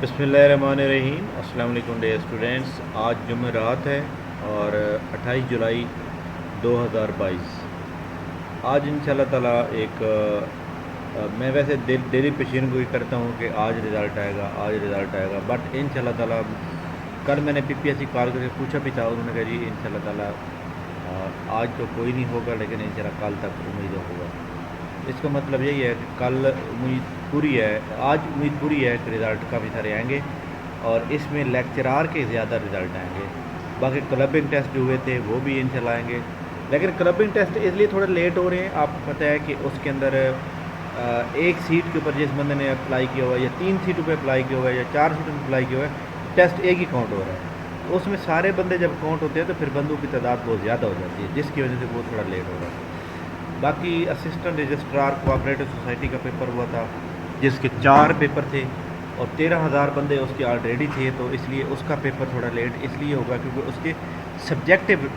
बिस्मिल्लाहिर्रहमानिर्रहीम। अस्सलाम वालेकुम डियर स्टूडेंट्स। आज जुमेरात है और 28 जुलाई 2022। आज इंशाल्लाह ताला मैं वैसे डेली पेशीन गोई करता हूँ कि आज रिज़ल्ट आएगा, बट इंशाल्लाह ताला कल मैंने PPSC कॉल करके पूछा भी था, उन्होंने कहा जी इंशाल्लाह ताला आज तो कोई नहीं होगा, लेकिन इंशाल्लाह कल तक उम्मीद होगा। इसका मतलब यही है कि कल उम्मीद पूरी है, आज उम्मीद पूरी है कि रिज़ल्ट काफ़ी सारे आएंगे और इसमें लेक्चरार के ज़्यादा रिज़ल्ट आएंगे। बाकी क्लबिंग टेस्ट जो हुए थे वो भी इंशाल्लाह आएंगे, लेकिन क्लबिंग टेस्ट इसलिए थोड़े लेट हो रहे हैं। आपको पता है कि उसके अंदर एक सीट के ऊपर जिस बंदे ने अप्लाई किया हुआ है, या 3 सीटों पे अप्लाई किया हुआ है, या 4 सीटों पर अप्लाई किया हुआ है, टेस्ट एक ही काउंट हो रहा है। तो उसमें सारे बंदे जब काउंट होते हैं तो फिर बंदों की तादाद बहुत ज़्यादा हो जाती है, जिसकी वजह से वो थोड़ा लेट हो रहा है। बाकी असिस्टेंट रजिस्ट्रार कोऑपरेटिव सोसाइटी का पेपर हुआ था, जिसके 4 पेपर थे और 13,000 बंदे उसके ऑलरेडी थे, तो इसलिए उसका पेपर थोड़ा लेट इसलिए होगा क्योंकि उसके सब्जेक्टिव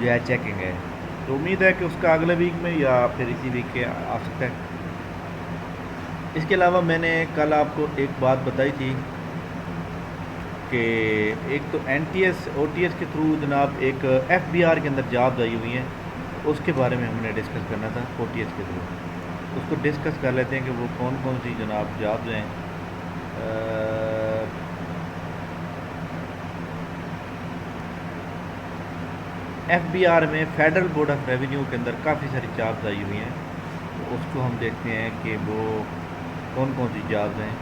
जो है चेकिंग है। तो उम्मीद है कि उसका अगले वीक में या फिर इसी वीक के आ सकता है। इसके अलावा मैंने कल आपको एक बात बताई थी कि एक तो NTS OTS के थ्रू जनाब एक FBR के अंदर जॉब्स आई हुई हैं, उसके बारे में हमने डिस्कस करना था। OTS के थ्रू उसको डिस्कस कर लेते हैं कि वो कौन कौन सी जनाब जॉब्स हैं। FBR में फेडरल बोर्ड ऑफ रेवेन्यू के अंदर काफ़ी सारी जॉब्स आई हुई हैं, तो उसको हम देखते हैं कि वो कौन कौन सी जॉब्स हैं।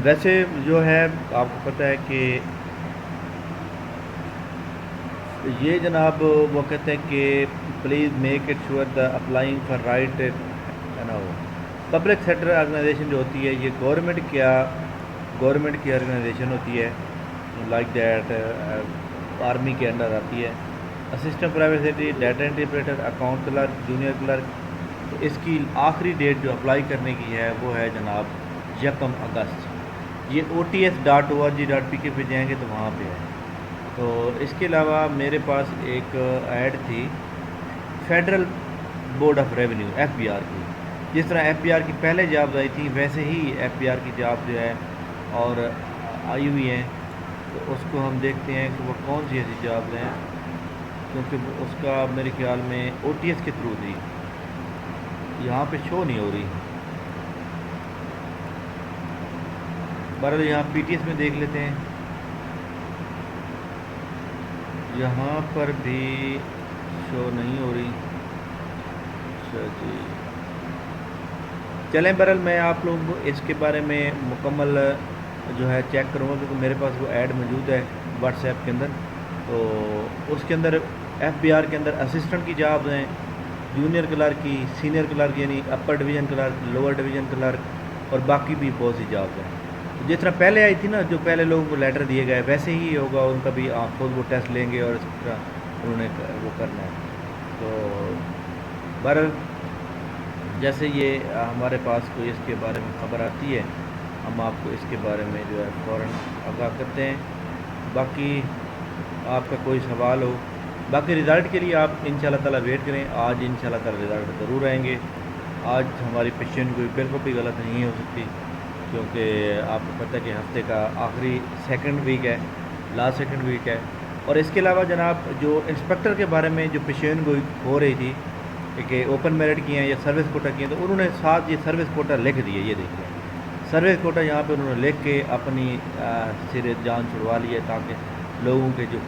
वैसे जो है आपको पता है कि ये जनाब वो कहते हैं कि please make it sure the applying for right है ना। वो पब्लिक सेक्टर ऑर्गेनाइजेशन जो होती है, ये गवर्नमेंट की ऑर्गेनाइजेशन होती है, लाइक दैट आर्मी के अंडर आती है। Assistant private secretary, data interpreter, account clerk, junior clerk. तो इसकी आखिरी डेट जो अप्लाई करने की है वो है जनाब 1 अगस्त। ये ots.org.pk पे जाएंगे तो वहाँ पे है। तो इसके अलावा मेरे पास एक ऐड थी federal board of revenue FBR की। जिस तरह FBR की पहले जॉब्स आई थी, वैसे ही FBR की जॉब जो है और आई हुई हैं। तो उसको हम देखते हैं कि वो कौन सी ऐसी जॉब्स हैं, क्योंकि उसका मेरे ख्याल में OTS के थ्रू थी, यहाँ पे शो नहीं हो रही। बहरहाल यहाँ PTS में देख लेते हैं, यहाँ पर भी शो नहीं हो रही। अच्छा जी, चलें बहरहाल मैं आप लोगों को इसके बारे में मुकम्मल जो है चेक करूँगा, क्योंकि मेरे पास वो ऐड मौजूद है WhatsApp के अंदर। तो उसके अंदर FBR के अंदर असिस्टेंट की जॉब्स हैं, जूनियर क्लर्क की, सीनियर क्लर्क यानी अपर division clerk, lower division clerk, और बाकी भी बहुत सी जॉब्स हैं। जिस तरह पहले आई थी ना, जो पहले लोगों को लेटर दिए गए, वैसे ही होगा उनका भी। आप खुद वो टेस्ट लेंगे और इस तरह उन्होंने वो करना है। तो बहरहाल जैसे ये हमारे पास कोई इसके बारे में ख़बर आती है, हम आपको इसके बारे में जो है फ़ौरन आगाह करते हैं। बाकी आपका कोई सवाल हो, बाकी रिज़ल्ट के लिए आप इंशाल्लाह ताला वेट करें। आज इंशाल्लाह ताला रिज़ल्ट ज़रूर आएंगे। आज हमारी पेशेंट कोई बिल्कुल भी गलत नहीं हो सकती, क्योंकि आपको पता है कि हफ्ते का आखिरी सेकंड वीक है, लास्ट सेकंड वीक है। और इसके अलावा जनाब जो इंस्पेक्टर के बारे में जो पेशेंट गोई हो रही थी कि ओपन मेरिट की हैं या सर्विस कोटा की हैं, तो उन्होंने साथ ये सर्विस कोटा लिख दिए। ये देखिए सर्विस कोटा यहाँ पे उन्होंने लिख के अपनी सिरे जान छुड़वा ली है, ताकि लोगों के जो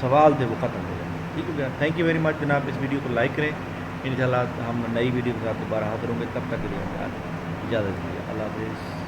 सवाल थे वो ख़त्म हो जाए। ठीक है, थैंक यू वेरी मच जनाब। इस वीडियो को लाइक करें। इंशाल्लाह हम नई वीडियो के साथ दोबारा हाजिर होंगे। तब तक के लिए इजाज़त दीजिए। अल्लाह हाफ़िज़।